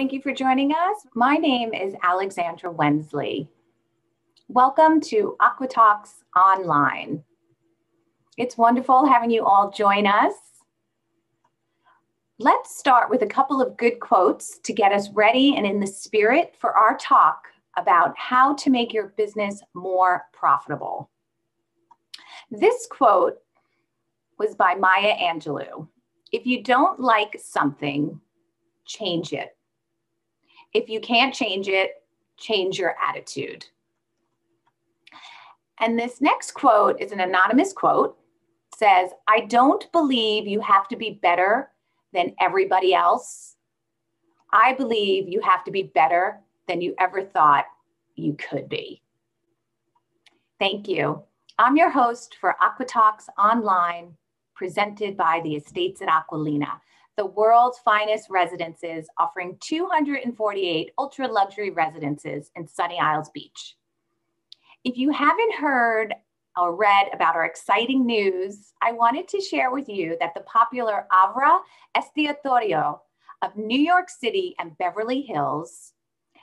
Thank you for joining us. My name is Alexandra Wensley. Welcome to AcquaTalks Online. It's wonderful having you all join us. Let's start with a couple of good quotes to get us ready and in the spirit for our talk about how to make your business more profitable. This quote was by Maya Angelou. If you don't like something, change it. If you can't change it, change your attitude. And this next quote is an anonymous quote. It says, I don't believe you have to be better than everybody else. I believe you have to be better than you ever thought you could be. Thank you. I'm your host for AcquaTalks Online, presented by the Estates at Aqualina, the world's finest residences, offering 248 ultra luxury residences in Sunny Isles Beach. If you haven't heard or read about our exciting news, I wanted to share with you that the popular Avra Estiatorio of New York City and Beverly Hills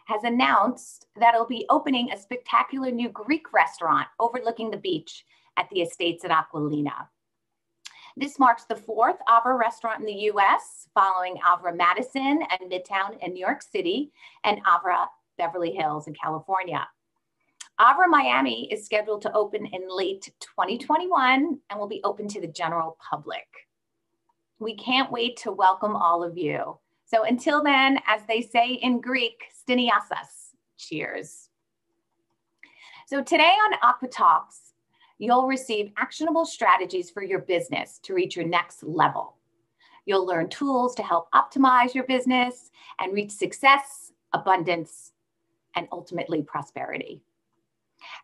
has announced that it'll be opening a spectacular new Greek restaurant overlooking the beach at the Estates at Aqualina. This marks the fourth Avra restaurant in the US, following Avra Madison and Midtown in New York City and Avra Beverly Hills in California. Avra Miami is scheduled to open in late 2021 and will be open to the general public. We can't wait to welcome all of you. So until then, as they say in Greek, steniasas, cheers. So today on AcquaTalks, you'll receive actionable strategies for your business to reach your next level. You'll learn tools to help optimize your business and reach success, abundance, and ultimately prosperity.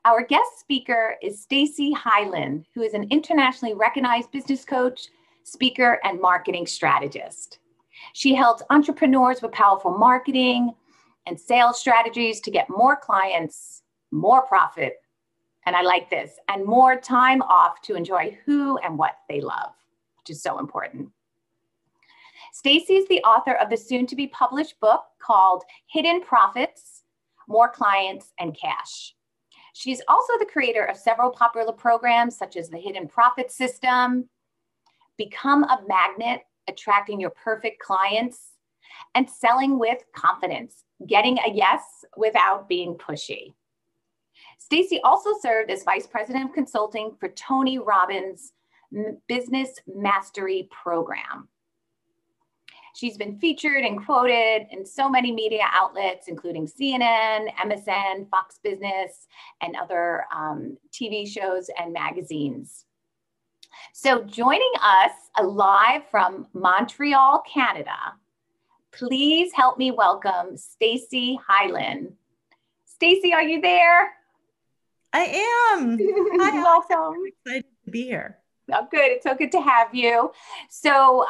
Our guest speaker is Stacey Hylen, who is an internationally recognized business coach, speaker, and marketing strategist. She helps entrepreneurs with powerful marketing and sales strategies to get more clients, more profit, and I like this, and more time off to enjoy who and what they love, which is so important. Stacey is the author of the soon-to-be published book called Hidden Profits, More Clients and Cash. She's also the creator of several popular programs such as the Hidden Profit System, Become a Magnet, Attracting Your Perfect Clients, and Selling with Confidence, Getting a Yes Without Being Pushy. Stacey also served as Vice President of Consulting for Tony Robbins' Business Mastery Program. She's been featured and quoted in so many media outlets, including CNN, MSN, Fox Business, and other TV shows and magazines. So joining us live from Montreal, Canada, please help me welcome Stacey Hylen. Stacey, are you there? I am. Hi, welcome. I'm excited to be here. Oh, good. It's so good to have you. So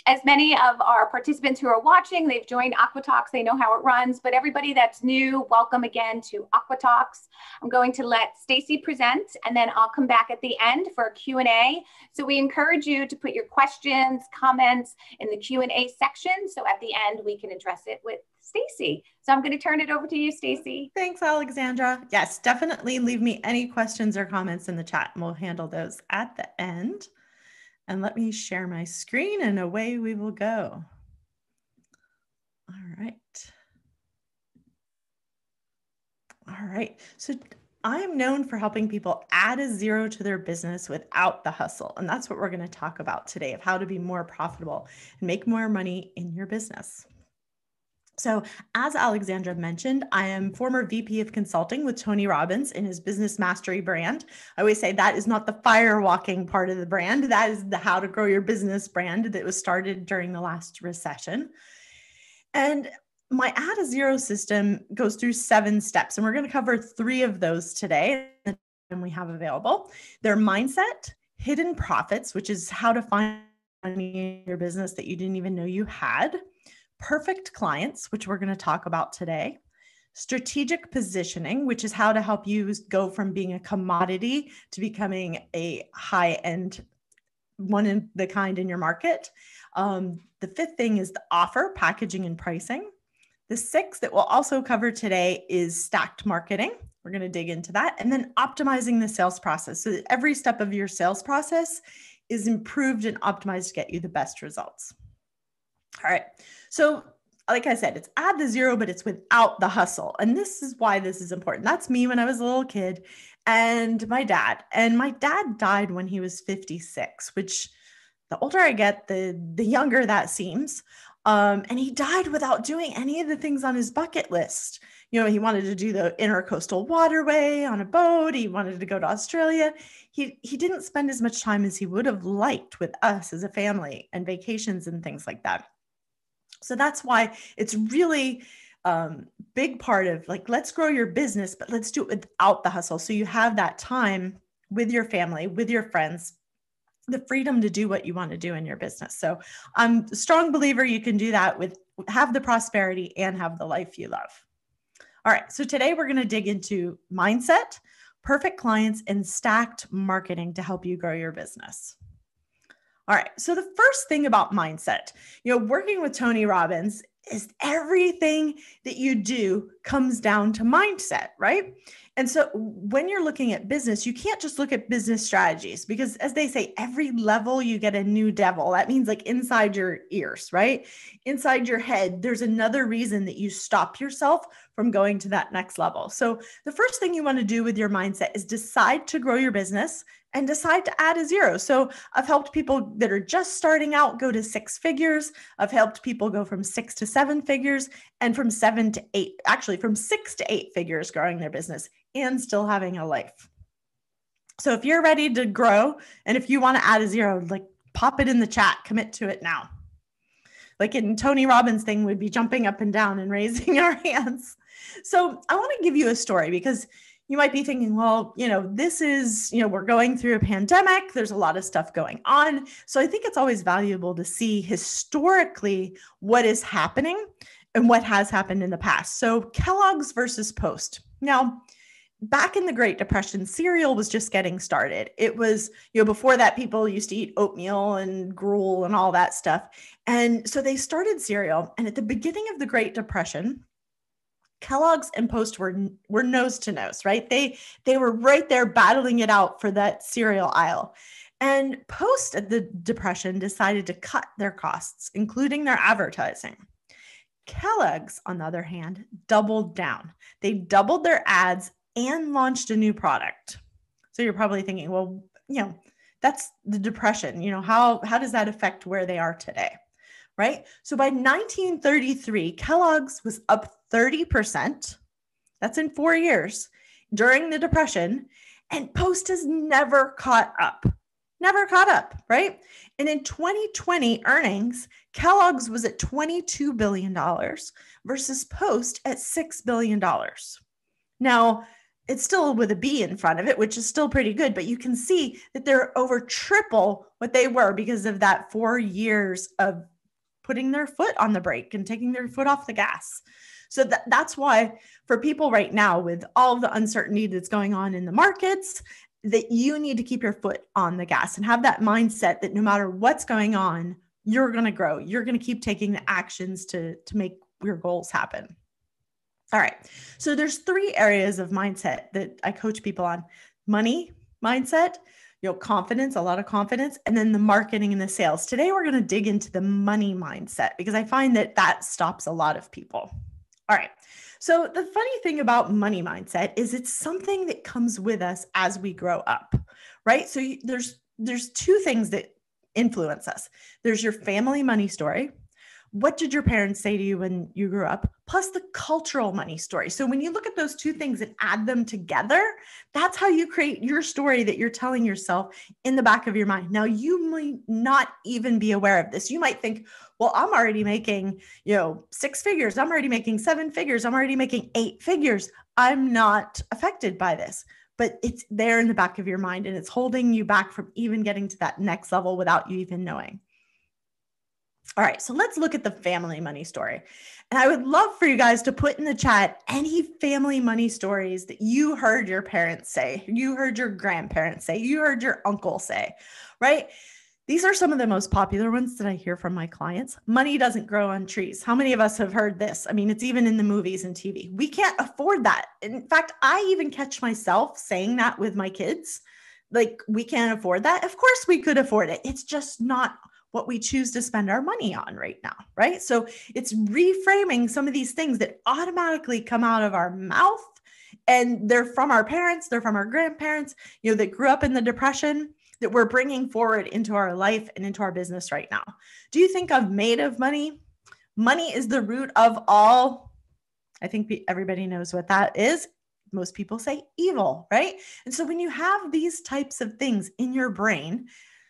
as many of our participants who are watching, they've joined AcquaTalks. They know how it runs, but everybody that's new, welcome again to AcquaTalks. I'm going to let Stacey present, and then I'll come back at the end for a Q&A. So we encourage you to put your questions, comments in the Q&A section. So at the end, we can address it with Stacey. So I'm going to turn it over to you, Stacey. Thanks, Alexandra. Yes, definitely leave me any questions or comments in the chat, and we'll handle those at the end. And let me share my screen, and away we will go. All right. All right. So I'm known for helping people add a zero to their business without the hustle. And that's what we're going to talk about today, of how to be more profitable and make more money in your business. So as Alexandra mentioned, I am former VP of consulting with Tony Robbins in his Business Mastery brand. I always say that is not the firewalking part of the brand. That is the how to grow your business brand that was started during the last recession. And my Add a Zero system goes through 7 steps, and we're going to cover 3 of those today in the time we have available. They're mindset, hidden profits, which is how to find money in your business that you didn't even know you had, perfect clients, which we're going to talk about today, strategic positioning, which is how to help you go from being a commodity to becoming a high-end one in the kind in your market. The 5th thing is the offer, packaging, and pricing. The sixth that we'll also cover today is stacked marketing. We're going to dig into that. And then optimizing the sales process. So that every step of your sales process is improved and optimized to get you the best results. All right. So like I said, it's add the zero, but it's without the hustle. And this is why this is important. That's me when I was a little kid and my dad. And my dad died when he was 56, which the older I get, the younger that seems. And he died without doing any of the things on his bucket list. You know, he wanted to do the intercoastal waterway on a boat. He wanted to go to Australia. He didn't spend as much time as he would have liked with us as a family and vacations and things like that. So that's why it's really big part of like, let's grow your business, but let's do it without the hustle. So you have that time with your family, with your friends, the freedom to do what you want to do in your business. So I'm a strong believer you can do that with have the prosperity and have the life you love. All right. So today we're going to dig into mindset, perfect clients, and stacked marketing to help you grow your business. All right. So the first thing about mindset, working with Tony Robbins is everything that you do comes down to mindset, right? And so when you're looking at business, you can't just look at business strategies because as they say, every level you get a new devil. That means like inside your ears, right? Inside your head, there's another reason that you stop yourself from going to that next level. So the first thing you want to do with your mindset is decide to grow your business and decide to add a zero. So I've helped people that are just starting out go to 6 figures. I've helped people go from 6 to 7 figures and from 7 to 8, actually from 6 to 8 figures growing their business and still having a life. So if you're ready to grow and if you want to add a zero, like pop it in the chat, commit to it now. Like in Tony Robbins thing, we'd be jumping up and down and raising our hands. So I want to give you a story because you might be thinking, well, this is, we're going through a pandemic. There's a lot of stuff going on. So I think it's always valuable to see historically what is happening and what has happened in the past. So Kellogg's versus Post. Now, back in the Great Depression, cereal was just getting started. It was, before that, people used to eat oatmeal and gruel and all that stuff. And so they started cereal. And at the beginning of the Great Depression, Kellogg's and Post were nose to nose, right? They were right there battling it out for that cereal aisle. And Post at the Depression decided to cut their costs, including their advertising. Kellogg's, on the other hand, doubled down. They doubled their ads and launched a new product. So you're probably thinking, well, that's the Depression. How does that affect where they are today? Right? So by 1933, Kellogg's was up 30%. That's in 4 years during the Depression. And Post has never caught up, right? And in 2020 earnings, Kellogg's was at $22 billion versus Post at $6 billion. Now, it's still with a B in front of it, which is still pretty good, but you can see that they're over triple what they were because of that 4 years of putting their foot on the brake and taking their foot off the gas. So that's why for people right now with all the uncertainty that's going on in the markets, that you need to keep your foot on the gas and have that mindset that no matter what's going on, you're going to grow. You're going to keep taking the actions to make your goals happen. All right. So there's 3 areas of mindset that I coach people on: money mindset, confidence, a lot of confidence, and then the marketing and the sales. Today, we're going to dig into the money mindset because I find that stops a lot of people. All right. So the funny thing about money mindset is it's something that comes with us as we grow up, right? So there's 2 things that influence us. There's your family money story. What did your parents say to you when you grew up? Plus the cultural money story. So when you look at those 2 things and add them together, that's how you create your story that you're telling yourself in the back of your mind. Now, you might not even be aware of this. You might think, well, I'm already making, 6 figures. I'm already making 7 figures. I'm already making 8 figures. I'm not affected by this. But it's there in the back of your mind and it's holding you back from even getting to that next level without you even knowing. All right, so let's look at the family money story. And I would love for you guys to put in the chat any family money stories that you heard your parents say, you heard your grandparents say, you heard your uncle say, right? These are some of the most popular ones that I hear from my clients. Money doesn't grow on trees. How many of us have heard this? I mean, it's even in the movies and TV. We can't afford that. In fact, I even catch myself saying that with my kids. Like, we can't afford that. Of course we could afford it. It's just not what we choose to spend our money on right now, right? So it's reframing some of these things that automatically come out of our mouth, and they're from our parents, they're from our grandparents, that grew up in the Depression, that we're bringing forward into our life and into our business right now. Do you think of made of money? Money is the root of all. I think everybody knows what that is. Most people say evil, right? And so when you have these types of things in your brain,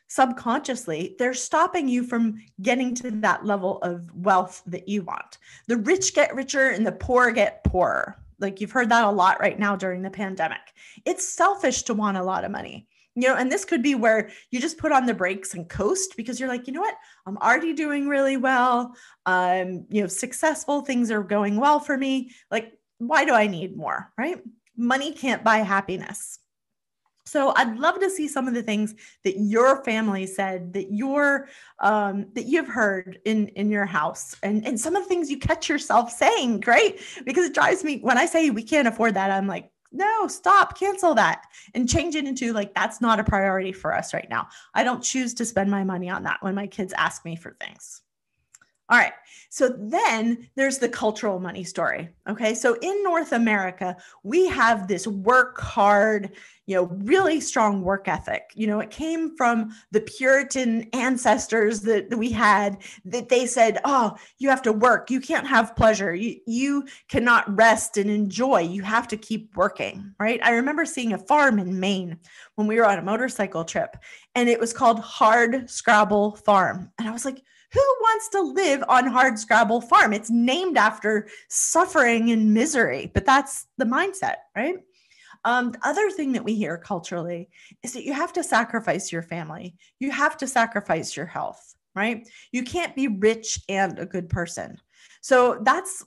subconsciously, they're stopping you from getting to that level of wealth that you want. The rich get richer and the poor get poorer. Like, you've heard that a lot right now during the pandemic. It's selfish to want a lot of money. And this could be where you just put on the brakes and coast because you're like, you know what? I'm already doing really well. Successful, things are going well for me. Like, why do I need more, right? Money can't buy happiness. So I'd love to see some of the things that your family said that that you've heard in your house, and some of the things you catch yourself saying, right? Because it drives me when I say we can't afford that. I'm like, no, stop, cancel that, and change it into like, that's not a priority for us right now. I don't choose to spend my money on that when my kids ask me for things. All right. So then there's the cultural money story. Okay. So in North America, we have this work hard, really strong work ethic. It came from the Puritan ancestors that we had, that they said, oh, you have to work. You can't have pleasure. You cannot rest and enjoy. You have to keep working. Right. I remember seeing a farm in Maine when we were on a motorcycle trip, and it was called Hard Scrabble Farm. And I was like, who wants to live on Hard Scrabble Farm? It's named after suffering and misery, but that's the mindset, right? The other thing that we hear culturally is that you have to sacrifice your family. You have to sacrifice your health, right? You can't be rich and a good person. So that's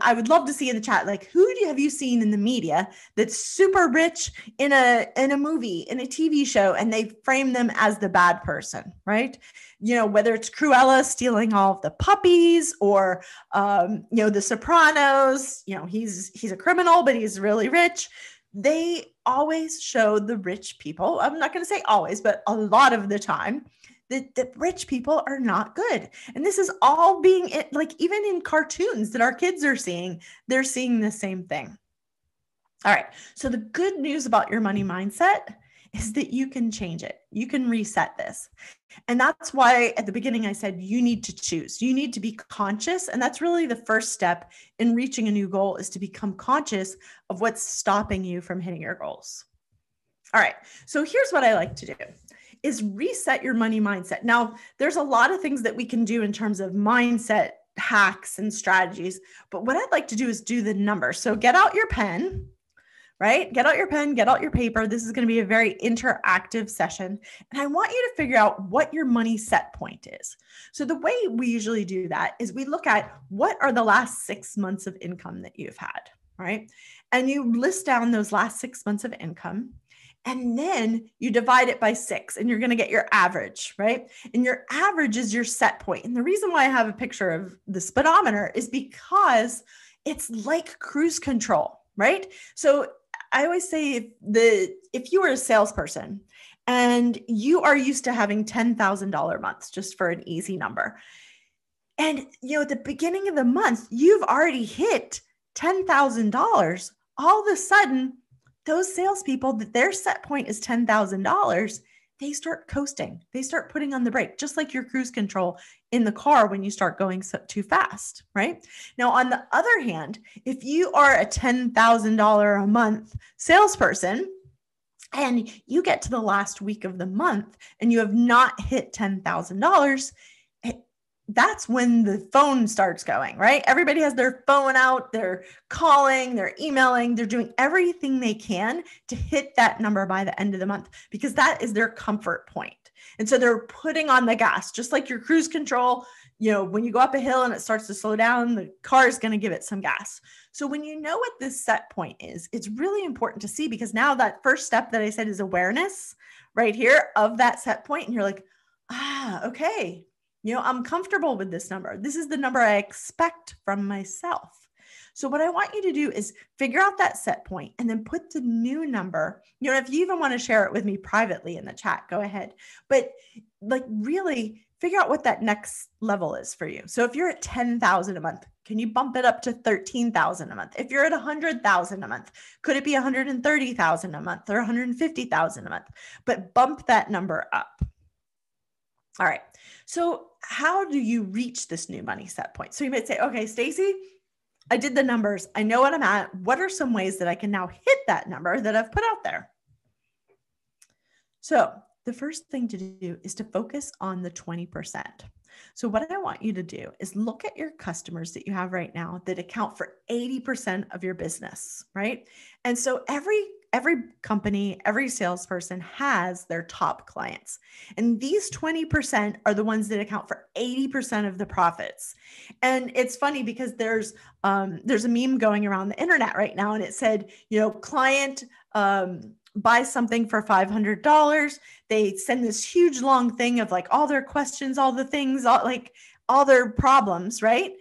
I would love to see in the chat, like, have you seen in the media that's super rich in a movie, in a TV show, and they frame them as the bad person, right? Whether it's Cruella stealing all of the puppies, or, the Sopranos, he's a criminal, but he's really rich. They always show the rich people. I'm not going to say always, but a lot of the time, that rich people are not good. And this is all being, like, even in cartoons that our kids are seeing, they're seeing the same thing. All right. So the good news about your money mindset is that you can change it. You can reset this. And that's why at the beginning I said you need to choose. You need to be conscious. And that's really the first step in reaching a new goal, is to become conscious of what's stopping you from hitting your goals. All right. So here's what I like to do, is reset your money mindset. Now, there's a lot of things that we can do in terms of mindset hacks and strategies, but what I'd like to do is do the numbers. So get out your pen, right? Get out your pen, get out your paper. This is going to be a very interactive session. And I want you to figure out what your money set point is. So the way we usually do that is we look at what are the last 6 months of income that you've had, right? And you list down those last 6 months of income. And then you divide it by 6, and you're going to get your average, right? And your average is your set point. And the reason why I have a picture of the speedometer is because it's like cruise control, right? So I always say, if you were a salesperson and you are used to having $10,000 months, just for an easy number, and at the beginning of the month, you've already hit $10,000, all of a sudden, those salespeople, that their set point is $10,000, they start coasting. They start putting on the brake, just like your cruise control in the car when you start going too fast, right? Now, on the other hand, if you are a $10,000 a month salesperson and you get to the last week of the month and you have not hit $10,000, that's when the phone starts going, right? Everybody has their phone out, they're calling, they're emailing, they're doing everything they can to hit that number by the end of the month, because that is their comfort point. And so they're putting on the gas, just like your cruise control. When you go up a hill and it starts to slow down, the car is going to give it some gas. So when you know what this set point is, it's really important to see, because now that first step that I said is awareness right here of that set point. And you're like, Okay. I'm comfortable with this number. This is the number I expect from myself. So what I want you to do is figure out that set point and then put the new number. If you even want to share it with me privately in the chat, go ahead. But really figure out what that next level is for you. So if you're at 10,000 a month, can you bump it up to 13,000 a month? If you're at 100,000 a month, could it be 130,000 a month or 150,000 a month? But bump that number up. All right. So how do you reach this new money set point? So you might say, okay, Stacey, I did the numbers. I know what I'm at. What are some ways that I can now hit that number that I've put out there? So the first thing to do is to focus on the 20%. So what I want you to do is look at your customers that you have right now that account for 80% of your business, right? And so every company, every salesperson has their top clients. And these 20% are the ones that account for 80% of the profits. And it's funny because there's a meme going around the internet right now, and it said, client buys something for $500. They send this huge long thing of all their questions, all the things, all their problems, right?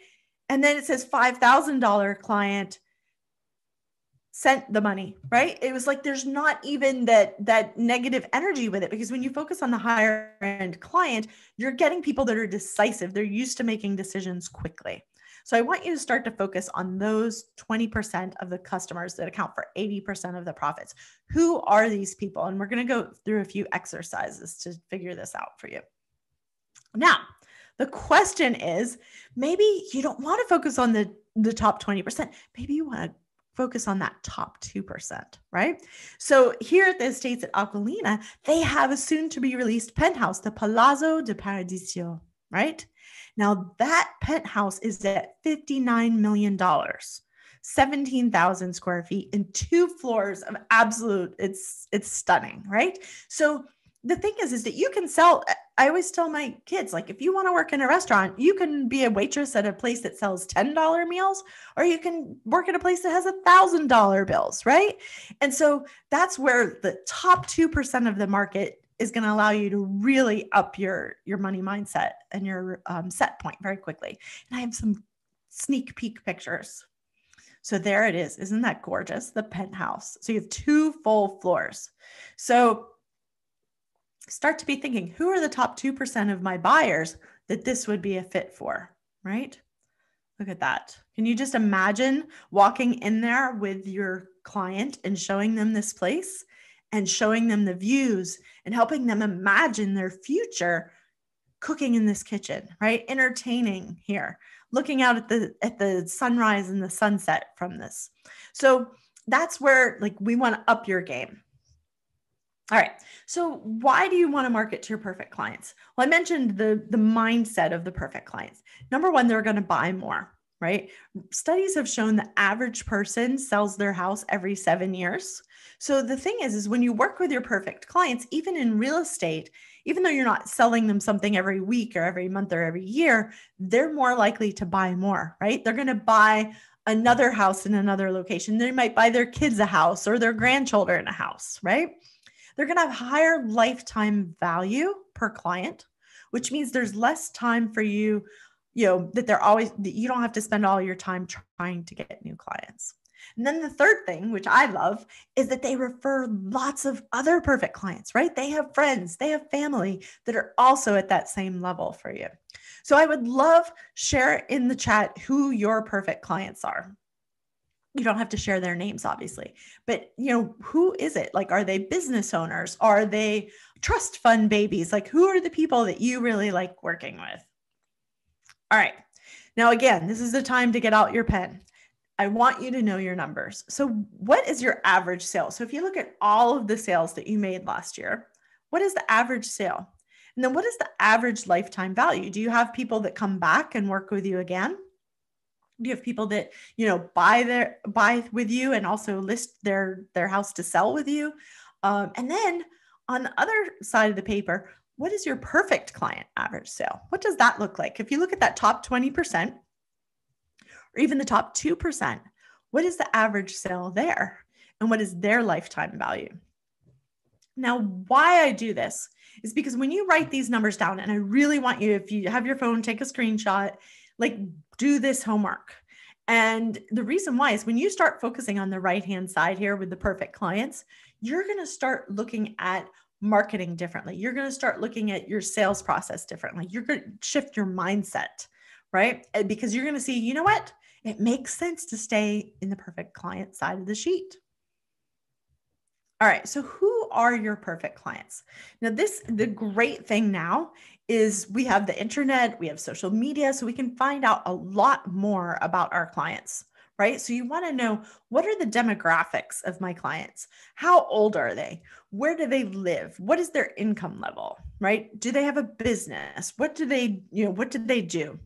And then it says $5,000 client sent the money, right? It was there's not even that negative energy with it, because when you focus on the higher end client, you're getting people that are decisive. They're used to making decisions quickly. So I want you to start to focus on those 20% of the customers that account for 80% of the profits. Who are these people? And we're going to go through a few exercises to figure this out for you. Now, the question is, maybe you don't want to focus on the top 20%. Maybe you want to focus on that top 2%, right? So here at the Estates at Aquilina, they have a soon to be released penthouse, the Palazzo de Paradiso, right? Now that penthouse is at $59 million, 17,000 square feet and 2 floors of absolute, it's stunning, right? So the thing is that you can sell, I always tell my kids, if you want to work in a restaurant, you can be a waitress at a place that sells $10 meals, or you can work at a place that has $1,000 bills, right? And so that's where the top 2% of the market is going to allow you to really up your money mindset and your set point very quickly. And I have some sneak peek pictures. So there it is. Isn't that gorgeous? The penthouse. So you have 2 full floors. So start to be thinking, who are the top 2% of my buyers that this would be a fit for, right? Look at that. Can you just imagine walking in there with your client and showing them this place and showing them the views and helping them imagine their future cooking in this kitchen, right? Entertaining here, looking out at the sunrise and the sunset from this. So that's where we want to up your game. All right. So why do you want to market to your perfect clients? Well, I mentioned the mindset of the perfect clients. Number one, they're going to buy more, right? Studies have shown the average person sells their house every 7 years. So the thing is when you work with your perfect clients, even in real estate, even though you're not selling them something every week or every month or every year, they're more likely to buy more, right? They're going to buy another house in another location. They might buy their kids a house or their grandchildren a house, right? They're going to have higher lifetime value per client, which means there's less time for you, that you don't have to spend all your time trying to get new clients. And then the third thing, which I love, is that they refer lots of other perfect clients, right? They have friends, they have family that are also at that same level for you. So I would love share in the chat who your perfect clients are. You don't have to share their names, obviously, but who is it? Are they business owners? Are they trust fund babies? Who are the people that you really like working with? All right. Now, again, this is the time to get out your pen. I want you to know your numbers. So what is your average sale? So if you look at all of the sales that you made last year, what is the average sale? And then what is the average lifetime value? Do you have people that come back and work with you again? Do you have people that, buy with you and also list their house to sell with you? And then on the other side of the paper, what is your perfect client average sale? What does that look like? If you look at that top 20% or even the top 2%, what is the average sale there? And what is their lifetime value? Now, why I do this is because when you write these numbers down, and I really want you, if you have your phone, take a screenshot, like do this homework. And the reason why is when you start focusing on the right-hand side here with the perfect clients, you're going to start looking at marketing differently. You're going to start looking at your sales process differently. You're going to shift your mindset, right? Because you're going to see, you know what? It makes sense to stay in the perfect client side of the sheet. All right. So who are your perfect clients? Now, the great thing now is we have the internet, we have social media, so we can find out a lot more about our clients, right? So you want to know, what are the demographics of my clients? How old are they? Where do they live? What is their income level, right? Do they have a business? What do they do?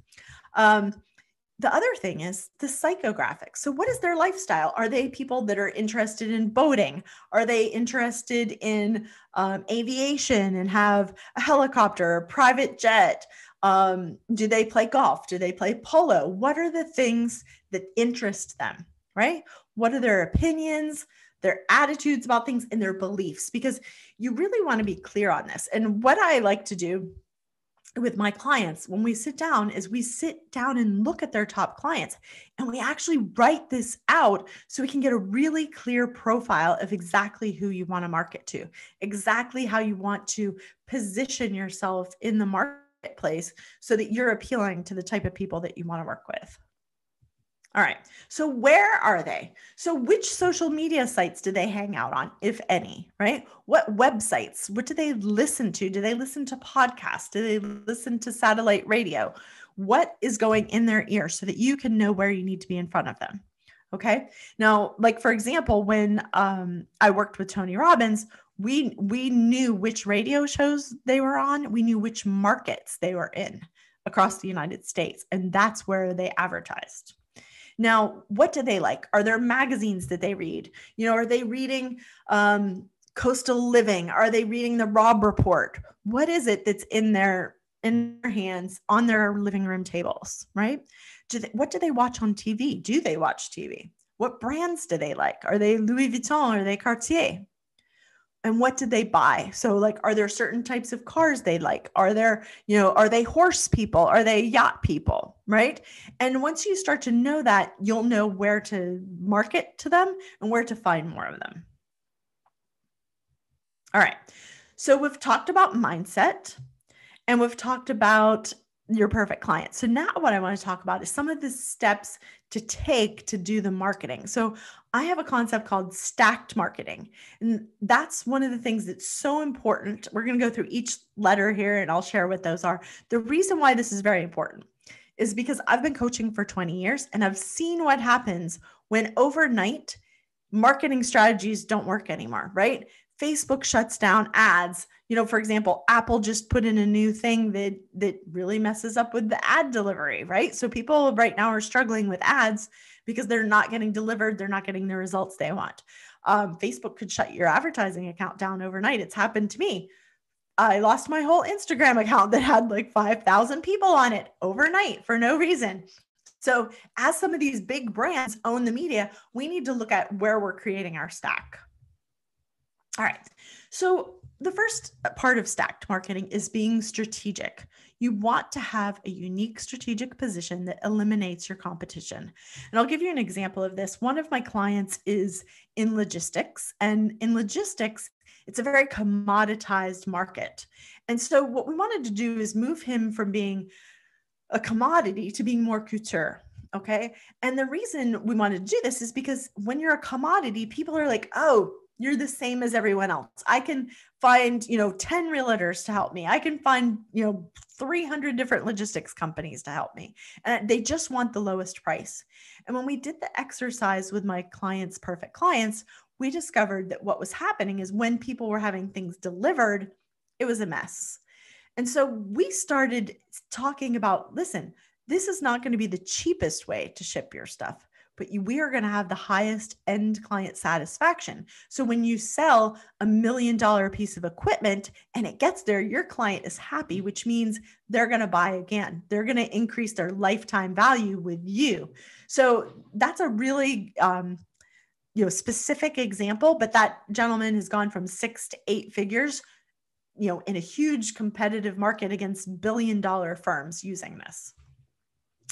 The other thing is the psychographics. So what is their lifestyle? Are they people that are interested in boating? Are they interested in aviation and have a helicopter, a private jet? Do they play golf? Do they play polo? What are the things that interest them, right? What are their opinions, their attitudes about things, and their beliefs? Because you really want to be clear on this. And what I like to do with my clients when we sit down is we sit down and look at their top clients, and we actually write this out so we can get a really clear profile of exactly who you want to market to, exactly how you want to position yourself in the marketplace so that you're appealing to the type of people that you want to work with. All right. So where are they? So which social media sites do they hang out on, if any, right? What websites? What do they listen to? Do they listen to podcasts? Do they listen to satellite radio? What is going in their ear so that you can know where you need to be in front of them? Okay. Now, like for example, when I worked with Tony Robbins, we knew which radio shows they were on. We knew which markets they were in across the United States. And that's where they advertised. Now, what do they like? Are there magazines that they read? Are they reading Coastal Living? Are they reading the Robb Report? What is it that's in their hands on their living room tables, right? What do they watch on TV? Do they watch TV? What brands do they like? Are they Louis Vuitton? Are they Cartier? And what did they buy? So like, are there certain types of cars they like? Are they horse people? Are they yacht people? Right. And once you start to know that, you'll know where to market to them and where to find more of them. All right. So we've talked about mindset and we've talked about your perfect client. So now what I want to talk about is some of the steps to take to do the marketing. So I have a concept called stacked marketing. And that's one of the things that's so important. We're going to go through each letter here and I'll share what those are. The reason why this is very important is because I've been coaching for 20 years and I've seen what happens when overnight marketing strategies don't work anymore, right? Facebook shuts down ads. For example, Apple just put in a new thing that really messes up with the ad delivery, right? So people right now are struggling with ads because they're not getting delivered. They're not getting the results they want. Facebook could shut your advertising account down overnight. It's happened to me. I lost my whole Instagram account that had like 5,000 people on it overnight for no reason. So as some of these big brands own the media, we need to look at where we're creating our stack. All right. So the first part of stacked marketing is being strategic. You want to have a unique strategic position that eliminates your competition. And I'll give you an example of this. One of my clients is in logistics, and in logistics, it's a very commoditized market. And so what we wanted to do is move him from being a commodity to being more couture. Okay. And the reason we wanted to do this is because when you're a commodity, people are like, oh, you're the same as everyone else. I can find, 10 realtors to help me. I can find, 300 different logistics companies to help me. And they just want the lowest price. And when we did the exercise with my clients' perfect clients, we discovered that what was happening is when people were having things delivered, it was a mess. And so we started talking about, listen, this is not going to be the cheapest way to ship your stuff, but we are going to have the highest end client satisfaction. So when you sell $1 million piece of equipment and it gets there, your client is happy, which means they're going to buy again. They're going to increase their lifetime value with you. So that's a really specific example, but that gentleman has gone from 6 to 8 figures in a huge competitive market against billion-dollar firms using this.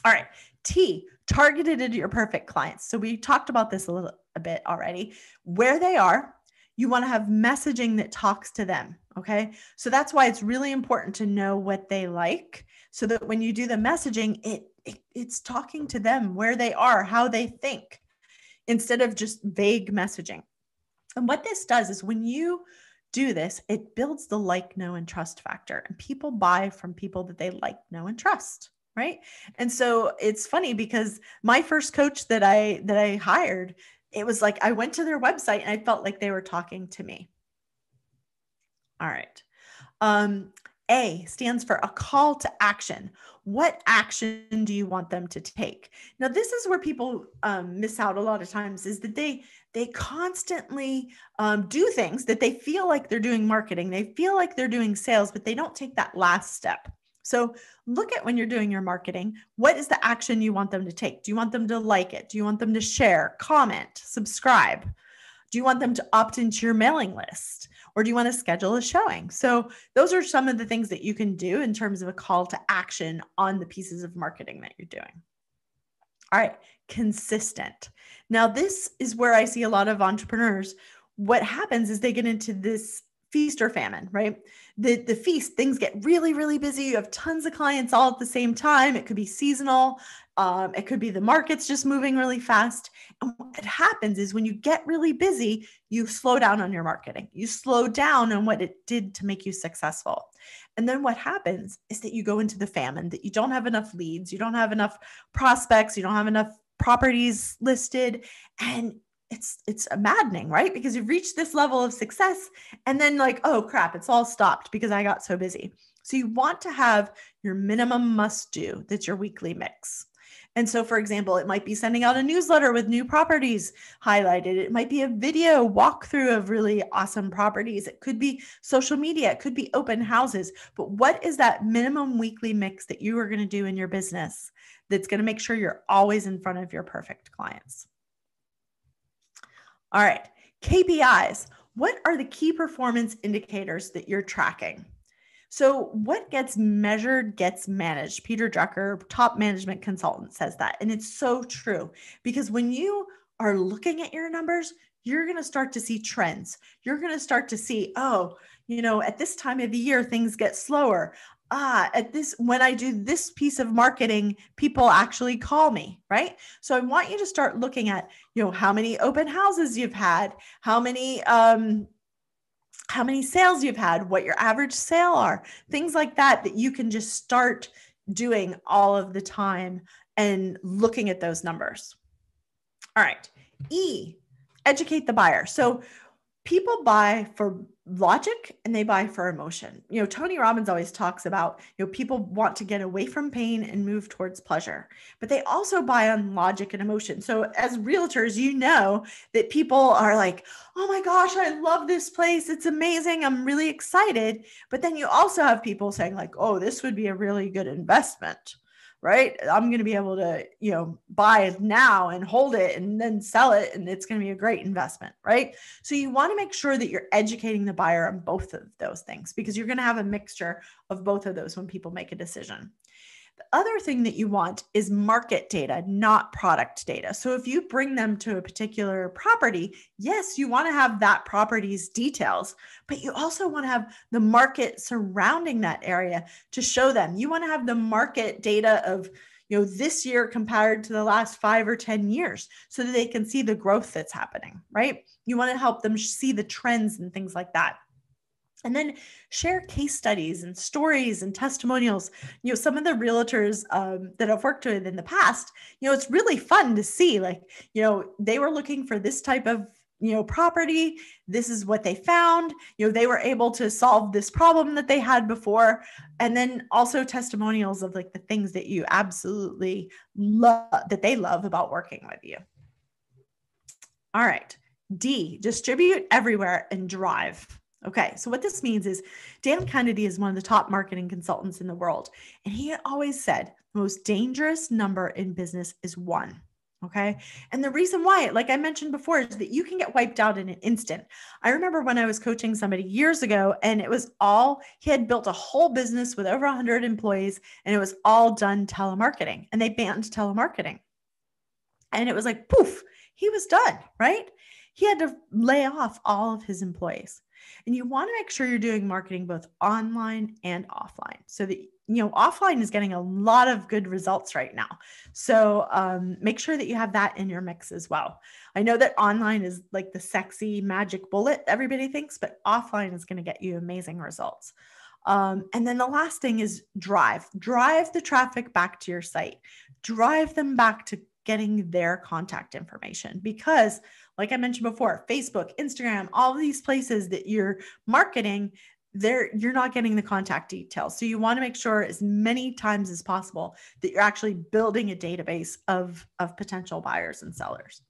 All right. T, targeted at your perfect clients. So we talked about this a bit already. Where they are, you want to have messaging that talks to them. Okay. So that's why it's really important to know what they like, so that when you do the messaging, it's talking to them, where they are, how they think, instead of just vague messaging. And what this does is, when you do this, it builds the like, know, and trust factor, and people buy from people that they like, know, and trust. Right. And so it's funny, because my first coach that I hired, it was like, I went to their website and I felt like they were talking to me. All right. A stands for a call to action. What action do you want them to take? Now, this is where people miss out a lot of times, is that they constantly do things that they feel like they're doing marketing. They feel like they're doing sales, but they don't take that last step. So look at, when you're doing your marketing, what is the action you want them to take? Do you want them to like it? Do you want them to share, comment, subscribe? Do you want them to opt into your mailing list? Or do you want to schedule a showing? So those are some of the things that you can do in terms of a call to action on the pieces of marketing that you're doing. All right, consistent. Now, this is where I see a lot of entrepreneurs. What happens is they get into this feast or famine, right? The feast, things get really, really busy. You have tons of clients all at the same time. It could be seasonal. It could be the market's just moving really fast. And what happens is, when you get really busy, you slow down on your marketing. You slow down on what it did to make you successful. And then what happens is that you go into the famine, that you don't have enough leads, you don't have enough prospects, you don't have enough properties listed. And it's maddening, right? Because you've reached this level of success, and then like, oh crap, it's all stopped because I got so busy. So you want to have your minimum must do. That's your weekly mix. And so, for example, it might be sending out a newsletter with new properties highlighted. It might be a video walkthrough of really awesome properties. It could be social media. It could be open houses. But what is that minimum weekly mix that you are going to do in your business that's going to make sure you're always in front of your perfect clients? All right, KPIs. What are the key performance indicators that you're tracking? So what gets measured gets managed. Peter Drucker, top management consultant, says that. And it's so true, because when you are looking at your numbers, you're going to start to see trends. You're going to start to see, oh, at this time of the year, things get slower. When I do this piece of marketing, people actually call me, right? So I want you to start looking at, how many open houses you've had, how many sales you've had, what your average sale are, things like that you can just start doing all of the time and looking at those numbers. All right. E, educate the buyer. So people buy for logic and they buy for emotion. Tony Robbins always talks about, people want to get away from pain and move towards pleasure, but they also buy on logic and emotion. So as realtors, that people are like, oh my gosh, I love this place. It's amazing. I'm really excited. But then you also have people saying like, oh, this would be a really good investment, right? I'm going to be able to, buy it now and hold it and then sell it. And it's going to be a great investment, right? So you want to make sure that you're educating the buyer on both of those things, because you're going to have a mixture of both of those when people make a decision. The other thing that you want is market data, not product data. So if you bring them to a particular property, yes, you want to have that property's details, but you also want to have the market surrounding that area to show them. You want to have the market data of, this year compared to the last 5 or 10 years, so that they can see the growth that's happening, right? You want to help them see the trends and things like that. And then share case studies and stories and testimonials. Some of the realtors that I've worked with in the past, it's really fun to see, like, they were looking for this type of, property. This is what they found. They were able to solve this problem that they had before. And then also testimonials of like the things that you absolutely love, that they love about working with you. All right. D, distribute everywhere and drive. Okay, so what this means is Dan Kennedy is one of the top marketing consultants in the world. And he always said the most dangerous number in business is 1. Okay. And the reason why, like I mentioned before, is that you can get wiped out in an instant. I remember when I was coaching somebody years ago, and it was all, he had built a whole business with over 100 employees, and it was all done telemarketing, and they banned telemarketing. And it was like, poof, he was done, right? He had to lay off all of his employees. And you want to make sure you're doing marketing both online and offline, so that, offline is getting a lot of good results right now. So make sure that you have that in your mix as well. I know that online is like the sexy magic bullet everybody thinks, but offline is going to get you amazing results. And then the last thing is drive the traffic back to your site, drive them back to getting their contact information, because like I mentioned before, Facebook, Instagram, all of these places that you're marketing, you're not getting the contact details. So you want to make sure as many times as possible that you're actually building a database of potential buyers and sellers.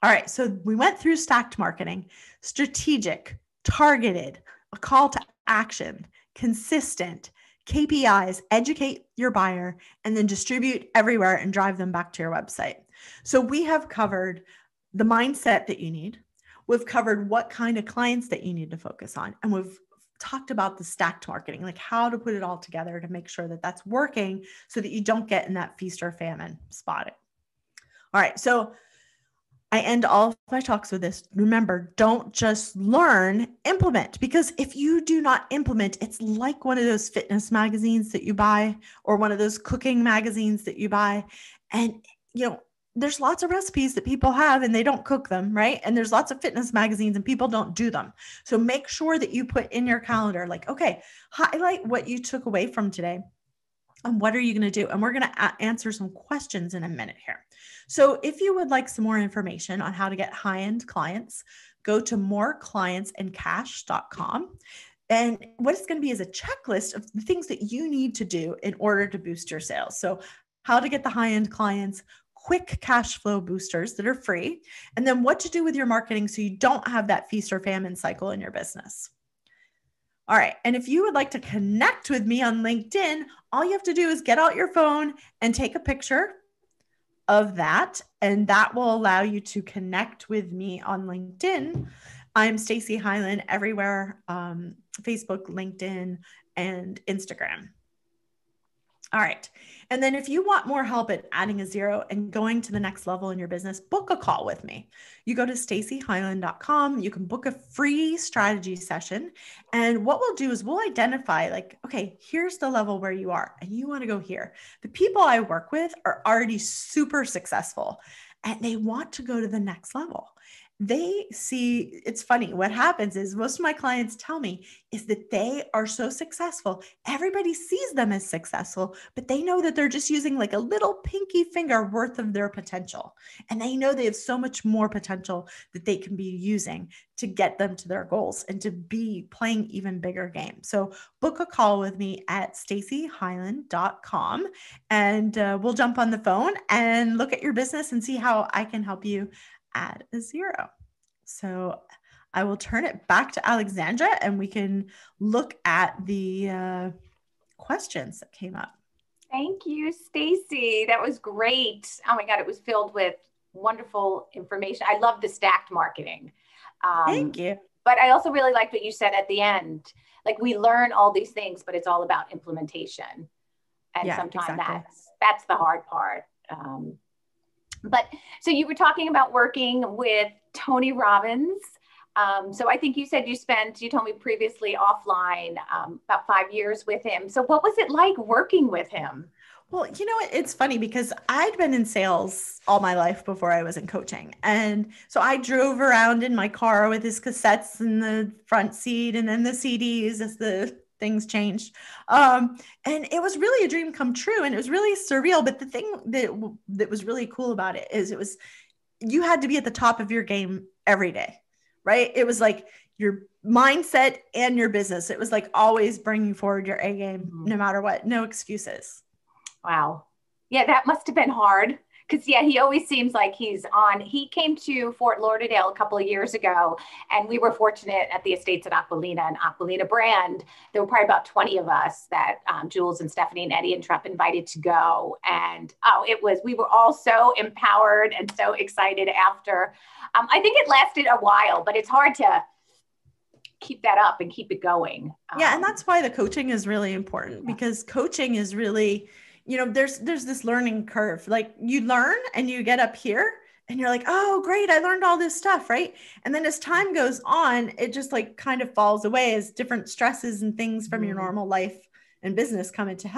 All right. So we went through stacked marketing, strategic, targeted, a call to action, consistent, KPIs, educate your buyer, and then distribute everywhere and drive them back to your website. So we have covered the mindset that you need. We've covered what kind of clients that you need to focus on. And we've talked about the stacked marketing, like how to put it all together to make sure that that's working so that you don't get in that feast or famine spot. All right. So I end all of my talks with this. Remember, don't just learn, implement, because if you do not implement, it's like one of those fitness magazines that you buy or one of those cooking magazines that you buy. And, there's lots of recipes that people have and they don't cook them, right? And there's lots of fitness magazines and people don't do them. So make sure that you put in your calendar, like, okay, highlight what you took away from today. And what are you going to do? And we're going to answer some questions in a minute here. So if you would like some more information on how to get high-end clients, go to moreclientsandcash.com. And what it's going to be is a checklist of the things that you need to do in order to boost your sales. So how to get the high-end clients, quick cash flow boosters that are free, and then what to do with your marketing so you don't have that feast or famine cycle in your business. All right. And if you would like to connect with me on LinkedIn, all you have to do is get out your phone and take a picture of that. And that will allow you to connect with me on LinkedIn. I'm Stacey Hylen everywhere, Facebook, LinkedIn, and Instagram. All right. And then if you want more help at adding a zero and going to the next level in your business, book a call with me. You go to staceyhylen.com. You can book a free strategy session. And what we'll do is we'll identify like, okay, here's the level where you are and you want to go here. The people I work with are already super successful and they want to go to the next level. They see, it's funny. What happens is most of my clients tell me is that they are so successful. Everybody sees them as successful, but they know that they're just using like a little pinky finger worth of their potential. And they know they have so much more potential that they can be using to get them to their goals and to be playing even bigger games. So book a call with me at staceyhylen.com and we'll jump on the phone and look at your business and see how I can help you add a zero. So I will turn it back to Alexandra and we can look at the questions that came up. Thank you, Stacey. That was great. Oh my God, it was filled with wonderful information. I love the stacked marketing. Thank you. But I also really liked what you said at the end. Like we learn all these things, but it's all about implementation. And sometimes that's the hard part. But so you were talking about working with Tony Robbins. So I think you said you told me previously offline, about 5 years with him. So what was it like working with him? Well, it's funny because I'd been in sales all my life before I was in coaching. And so I drove around in my car with his cassettes in the front seat and then the CDs as the things changed. And it was really a dream come true. And it was really surreal. But the thing that was really cool about it is you had to be at the top of your game every day, right? It was like your mindset and your business. It was like always bringing forward your A game, no matter what, no excuses. Wow. Yeah, that must have been hard Because yeah, he always seems like he came to Fort Lauderdale a couple of years ago, and we were fortunate at the Estates at Aqualina and Aqualina brand. There were probably about 20 of us that Jules and Stephanie and Eddie and Trump invited to go. And we were all so empowered and so excited after. I think it lasted a while, but it's hard to keep that up and keep it going. Yeah. And that's why the coaching is really important, because coaching is really, there's this learning curve. Like you learn and you get up here and you're like, oh, great, I learned all this stuff. Right. And then as time goes on, it just like kind of falls away as different stresses and things from your normal life and business come into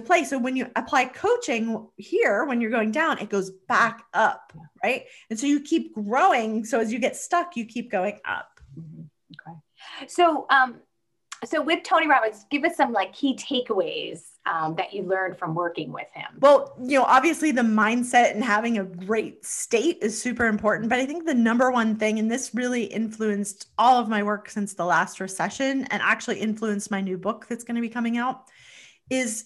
play. So when you apply coaching here, when you're going down, it goes back up. Right. And so you keep growing. So as you get stuck, you keep going up. Okay. So with Tony Robbins, give us some like key takeaways that you learned from working with him. Well, obviously the mindset and having a great state is super important, but I think the number one thing, and this really influenced all of my work since the last recession and actually influenced my new book that's going to be coming out, is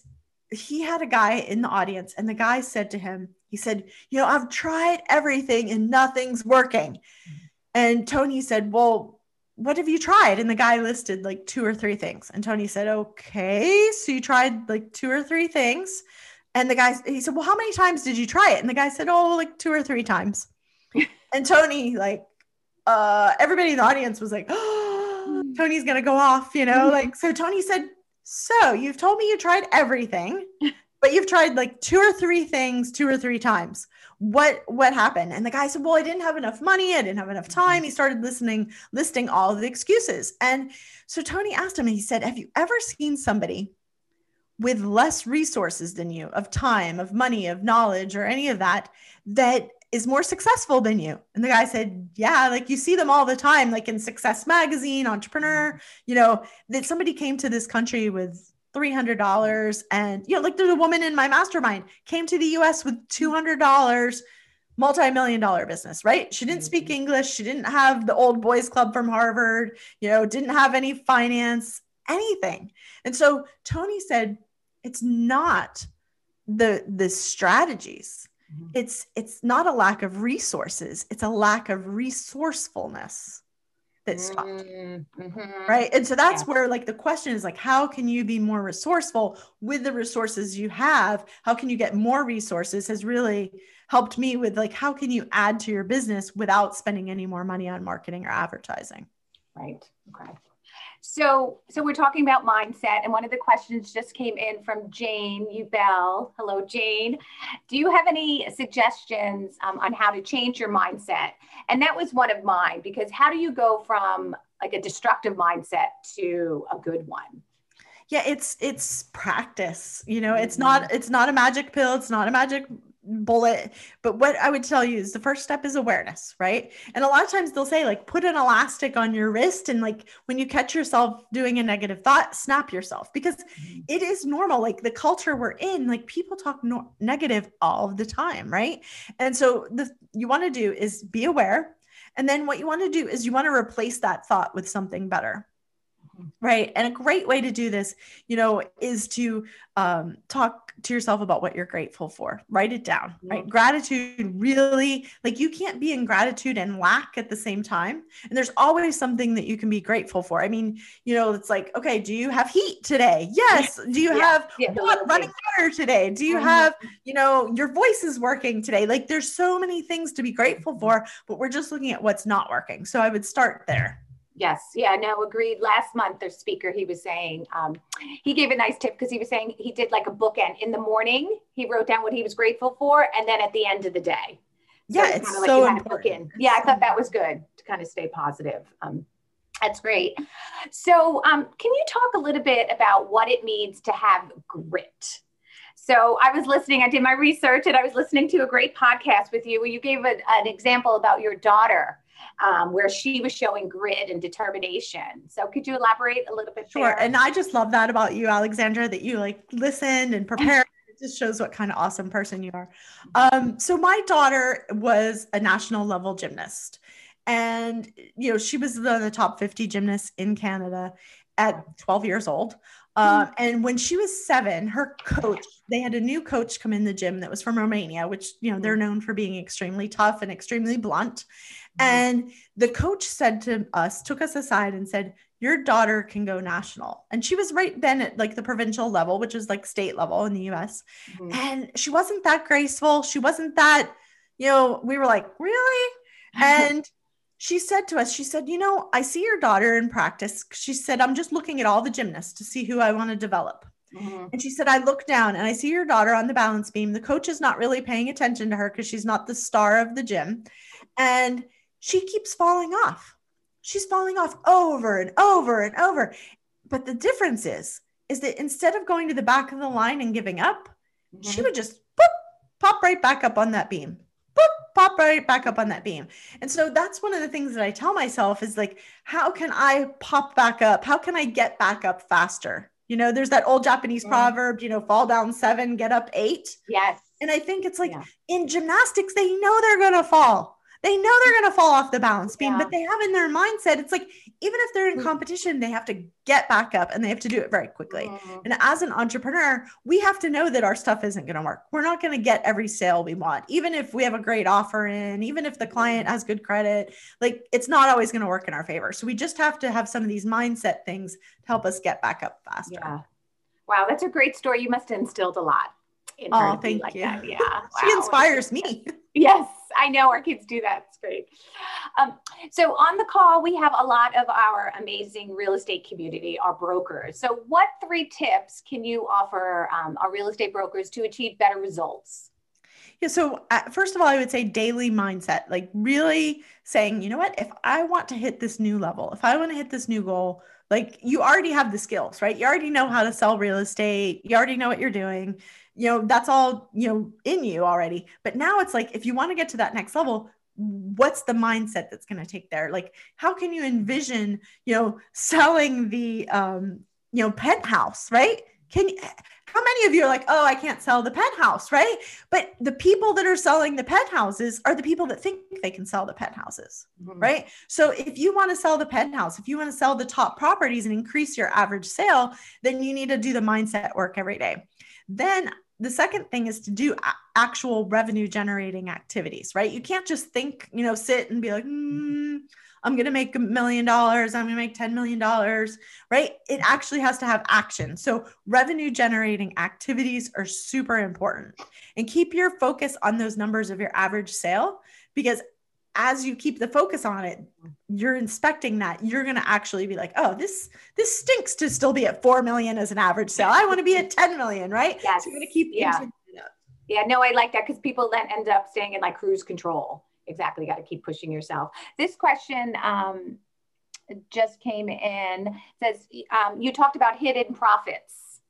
he had a guy in the audience and the guy said to him, he said, I've tried everything and nothing's working. And Tony said, well, what have you tried? And the guy listed like 2 or 3 things. And Tony said, okay, so you tried like 2 or 3 things. And he said, well, how many times did you try it? And the guy said, oh, like 2 or 3 times. And Tony, everybody in the audience was like, oh, Tony's going to go off, so Tony said, so you've told me you tried everything, but you've tried like 2 or 3 things 2 or 3 times. What happened? And the guy said, well, I didn't have enough money. I didn't have enough time. He started listing all of the excuses. And so Tony asked him, and he said, have you ever seen somebody with less resources than you, of time, of money, of knowledge, or any of that is more successful than you? And the guy said, yeah, like you see them all the time, like in Success Magazine, Entrepreneur, that somebody came to this country with $300 and, like there's a woman in my mastermind came to the US with $200, multi-million-dollar business, right? She didn't speak English. She didn't have the old boys club from Harvard, didn't have any finance, anything. And so Tony said, it's not the strategies. It's not a lack of resources. It's a lack of resourcefulness that stopped you. Right. And so that's where like the question is like, how can you be more resourceful with the resources you have? How can you get more resources has really helped me with like, how can you add to your business without spending any more money on marketing or advertising? Right. Okay. So we're talking about mindset, and one of the questions just came in from Jane Ubell. Hello, Jane. Do you have any suggestions on how to change your mindset? And that was one of mine, because how do you go from like a destructive mindset to a good one? Yeah, it's practice. It's not a magic pill. It's not a magic bullet. But what I would tell you is the first step is awareness, right? And a lot of times they'll say like, put an elastic on your wrist. And like, when you catch yourself doing a negative thought, snap yourself, because it is normal. Like the culture we're in, like people talk negative all the time. Right. And so you want to do is be aware. And then what you want to do is you want to replace that thought with something better. Right. And a great way to do this, is to talk to yourself about what you're grateful for. Write it down. Right. Gratitude really, like you can't be in gratitude and lack at the same time. And there's always something that you can be grateful for. I mean, it's like, okay, do you have heat today? Yes. Do you have running water today? Do you have, your voice is working today? Like there's so many things to be grateful for, but we're just looking at what's not working. So I would start there. Yes. Yeah, no, agreed. Last month, the speaker, he was saying, he gave a nice tip because he was saying he did like a bookend. In the morning, he wrote down what he was grateful for. And then at the end of the day. So yeah, it's so important. Yeah, I thought that was good to kind of stay positive. That's great. So can you talk a little bit about what it means to have grit? So I did my research and I was listening to a great podcast with you where you gave an example about your daughter. Where she was showing grit and determination. So could you elaborate a little bit? Sure. There? And I just love that about you, Alexandra, that you like listened and prepared. It just shows what kind of awesome person you are. So my daughter was a national level gymnast, and, she was one of the top 50 gymnasts in Canada. at 12 years old. And when she was 7, her coach, they had a new coach come in the gym that was from Romania, which, they're known for being extremely tough and extremely blunt. And the coach said to us, took us aside and said, your daughter can go national. And she was right then at like the provincial level, which is like state level in the US. And she wasn't that graceful. She wasn't that, we were like, really? And she said to us, she said, I see your daughter in practice. She said, I'm just looking at all the gymnasts to see who I want to develop. And she said, I look down and I see your daughter on the balance beam. The coach is not really paying attention to her because she's not the star of the gym. And she keeps falling off. She's falling off over and over and over. But the difference is that instead of going to the back of the line and giving up, she would just pop right back up on that beam. Pop right back up on that beam. And so that's one of the things that I tell myself is like, how can I pop back up? How can I get back up faster? There's that old Japanese proverb, fall down 7, get up 8. Yes. And I think it's like in gymnastics, they know they're going to fall. They know they're going to fall off the balance beam, but they have in their mindset, it's like, even if they're in competition, they have to get back up and they have to do it very quickly. And as an entrepreneur, we have to know that our stuff isn't going to work. We're not going to get every sale we want, even if we have a great offer in, even if the client has good credit, like it's not always going to work in our favor. So we just have to have some of these mindset things to help us get back up faster. Yeah. Wow. That's a great story. You must have instilled a lot in her. Oh, thank you. That. Yeah. She inspires me. Yes, I know our kids do that. It's great. So on the call, we have a lot of our amazing real estate community, our brokers. So what 3 tips can you offer our real estate brokers to achieve better results? Yeah. So first of all, I would say daily mindset, like really saying, you know what, if I want to hit this new level, if I want to hit this new goal, like you already have the skills, right? You already know how to sell real estate. You already know what you're doing. That's all, in you already. But now it's like, if you want to get to that next level, what's the mindset that's going to take there? Like, how can you envision, selling the, penthouse, right? How many of you are like, oh, I can't sell the penthouse, right? But the people that are selling the penthouses are the people that think they can sell the penthouses, right? So if you want to sell the penthouse, if you want to sell the top properties and increase your average sale, then you need to do the mindset work every day. Then the second thing is to do actual revenue generating activities, right? You can't just think, sit and be like, I'm going to make $1 million. I'm going to make $10 million, right? It actually has to have action. So revenue generating activities are super important, and keep your focus on those numbers of your average sale, because as you keep the focus on it, you're inspecting that. You're going to actually be like, oh, this stinks to still be at 4 million as an average sale. I want to be at 10 million, right? Yes. So you're going to keep Yeah, no, I like that, because people then end up staying in like cruise control. Exactly. Got to keep pushing yourself. This question just came in. It says, you talked about hidden profits.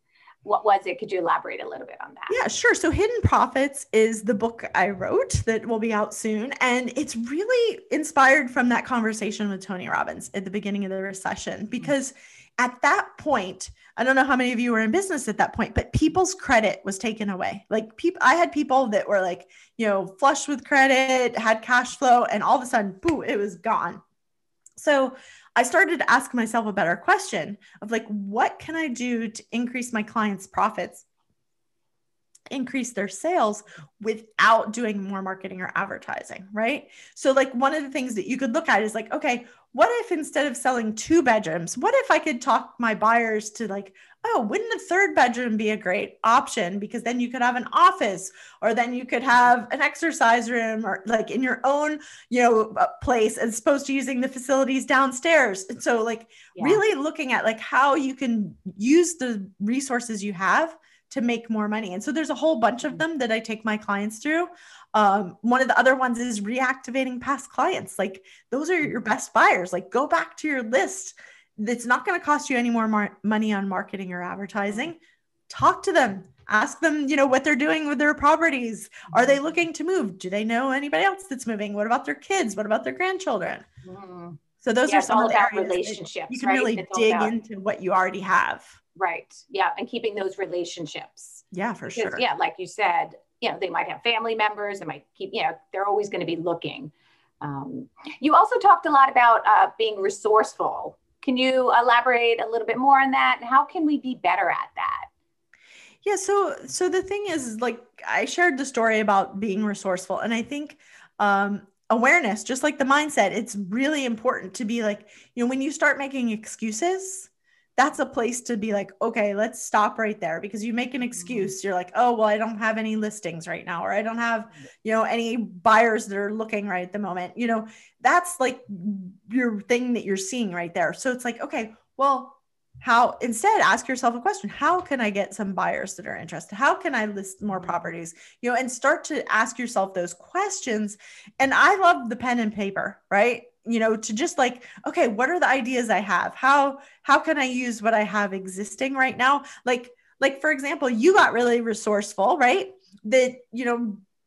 What was it? Could you elaborate a little bit on that? Yeah, sure. So Hidden Profits is the book I wrote that will be out soon. And it's really inspired from that conversation with Tony Robbins at the beginning of the recession, because at that point, I don't know how many of you were in business at that point, but people's credit was taken away. Like I had people that were like, flush with credit, had cash flow, and all of a sudden, boo, it was gone. So I started to ask myself a better question of like, what can I do to increase my clients' profits, increase their sales without doing more marketing or advertising, right? So like one of the things that you could look at is like, okay, what if instead of selling 2 bedrooms, what if I could talk my buyers to like, oh, wouldn't a 3rd bedroom be a great option? Because then you could have an office, or then you could have an exercise room, or like in your own, place, as opposed to using the facilities downstairs. And so like really looking at like how you can use the resources you have to make more money. And so there's a whole bunch of them that I take my clients through. One of the other ones is reactivating past clients. Like those are your best buyers. Like go back to your list. It's not going to cost you any more money on marketing or advertising. Talk to them, ask them, what they're doing with their properties. Are they looking to move? Do they know anybody else that's moving? What about their kids? What about their grandchildren? So those are some of the areas relationships. You can really dig into what you already have. Right. Yeah. And keeping those relationships. Yeah, for sure. Yeah. Like you said, they might have family members, they might keep, they're always going to be looking. You also talked a lot about being resourceful. Can you elaborate a little bit more on that? And how can we be better at that? Yeah. So the thing is, like, I shared the story about being resourceful, and I think awareness, just like the mindset, it's really important to be like, when you start making excuses, that's a place to be like, okay, let's stop right there, because you make an excuse. You're like, oh, well, I don't have any listings right now, or I don't have, any buyers that are looking right at the moment. That's like your thing that you're seeing right there. So it's like, okay, well, instead ask yourself a question: how can I get some buyers that are interested? How can I list more properties? And start to ask yourself those questions. And I love the pen and paper, right? To just like, okay, what are the ideas I have? How can I use what I have existing right now? Like for example, you got really resourceful, right? That,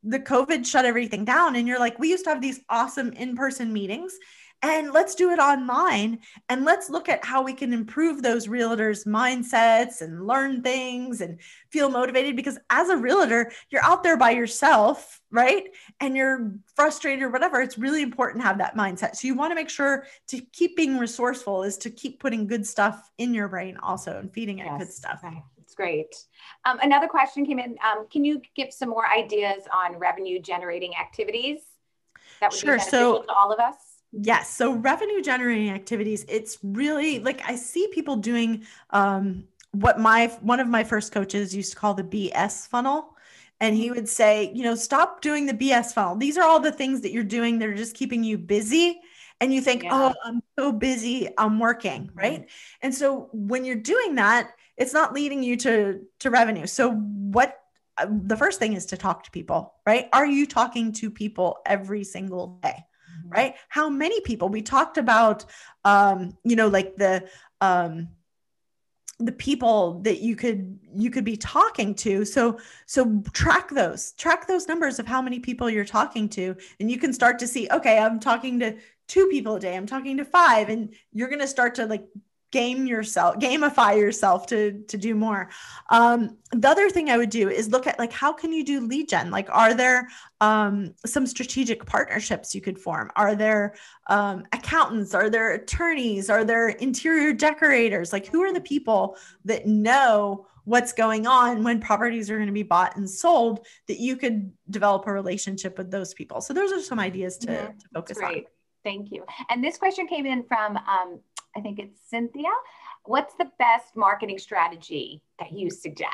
the COVID shut everything down, and you're like, we used to have these awesome in-person meetings, and let's do it online, and let's look at how we can improve those realtors' mindsets and learn things and feel motivated. Because as a realtor, you're out there by yourself, right? And you're frustrated or whatever. It's really important to have that mindset. So you want to make sure to keep being resourceful is to keep putting good stuff in your brain also, and feeding it good stuff. Okay. That's great. Another question came in. Can you give some more ideas on revenue generating activities that would be beneficial to all of us? Yes. So revenue generating activities, it's really like, I see people doing what one of my first coaches used to call the BS funnel. And he would say, stop doing the BS funnel. These are all the things that you're doing that are just keeping you busy. And you think, oh, I'm so busy, I'm working, right? And so when you're doing that, it's not leading you to revenue. So the first thing is to talk to people, right? Are you talking to people every single day? Right? How many people? We talked about, like the people that you could be talking to. So track those numbers of how many people you're talking to, and you can start to see, okay, I'm talking to 2 people a day, I'm talking to 5, and you're going to start to like gamify yourself to do more. The other thing I would do is look at like, how can you do lead gen? Like, are there some strategic partnerships you could form? Are there accountants? Are there attorneys? Are there interior decorators? Like, who are the people that know what's going on when properties are going to be bought and sold, that you could develop a relationship with those people? So those are some ideas to focus on. Thank you. And this question came in from, I think it's Cynthia. What's the best marketing strategy that you suggest?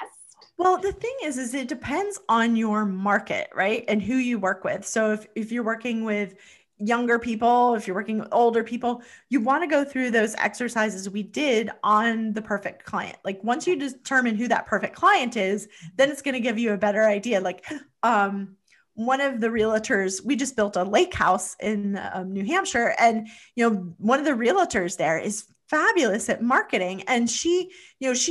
Well, the thing is it depends on your market, right? And who you work with. So if you're working with younger people, if you're working with older people, you want to go through those exercises we did on the perfect client. Like, once you determine who that perfect client is, then it's going to give you a better idea. Like, one of the realtors, we just built a lake house in New Hampshire. And, one of the realtors there is fabulous at marketing. And she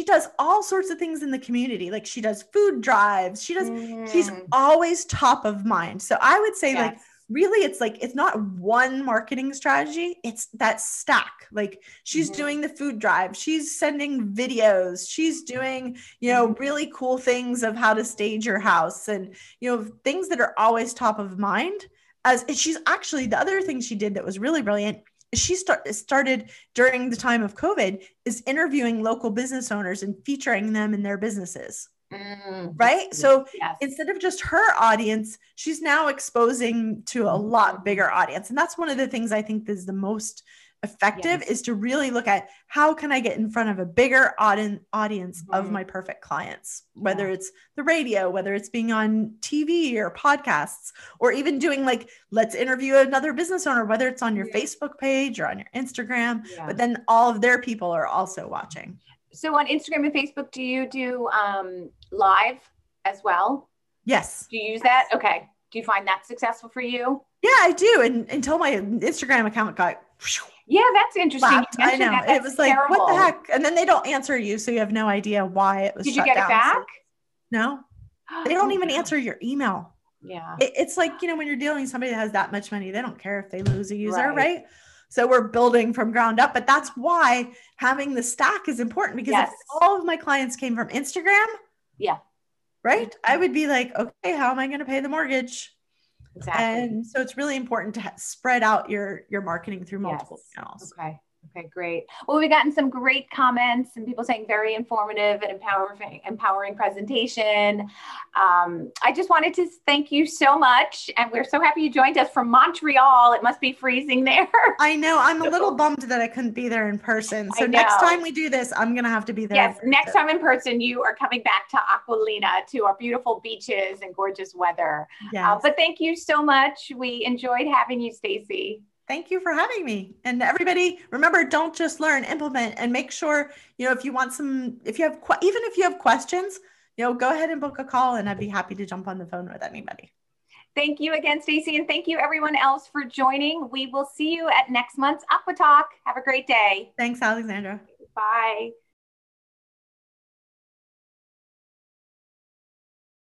does all sorts of things in the community. Like, she does food drives. She's always top of mind. So I would say like, really, it's not one marketing strategy. It's that stack. Like, she's doing the food drive. She's sending videos. She's doing, really cool things of how to stage your house, and, things that are always top of mind. She's actually, the other thing she did that was really brilliant, she started during the time of COVID, is interviewing local business owners and featuring them in their businesses. Right. So instead of just her audience, she's now exposing to a lot bigger audience. And that's one of the things I think is the most effective, is to really look at, how can I get in front of a bigger audience of my perfect clients, whether it's the radio, whether it's being on TV or podcasts, or even doing like, let's interview another business owner, whether it's on your Facebook page or on your Instagram, but then all of their people are also watching. So on Instagram and Facebook, do you do live as well? Yes. Do you use that? Okay. Do you find that successful for you? Yeah, I do. And until my Instagram account got that's interesting. I know. It was like, what the heck? And then they don't answer you, so you have no idea why it was. Did you get it back? So, no. They don't even answer your email. Yeah. It's like, when you're dealing with somebody that has that much money, they don't care if they lose a user, right? So we're building from ground up, but that's why having the stack is important, because if all of my clients came from Instagram, right, I would be like, okay, how am I going to pay the mortgage? Exactly. And so it's really important to spread out your marketing through multiple channels. Okay. Okay, great. Well, we've gotten some great comments and people saying very informative and empowering presentation. I just wanted to thank you so much. And we're so happy you joined us from Montreal. It must be freezing there. I know. I'm a little bummed that I couldn't be there in person. So I next know. time we do this, I'm going to have to be there. Yes, next time in person, you are coming back to Aqualina, to our beautiful beaches and gorgeous weather. Yes. But thank you so much. We enjoyed having you, Stacey. Thank you for having me. And everybody, remember, don't just learn, implement, and make sure, if you want some, even if you have questions, go ahead and book a call and I'd be happy to jump on the phone with anybody. Thank you again, Stacey. And thank you everyone else for joining. We will see you at next month's AcquaTalk. Have a great day. Thanks, Alexandra. Bye.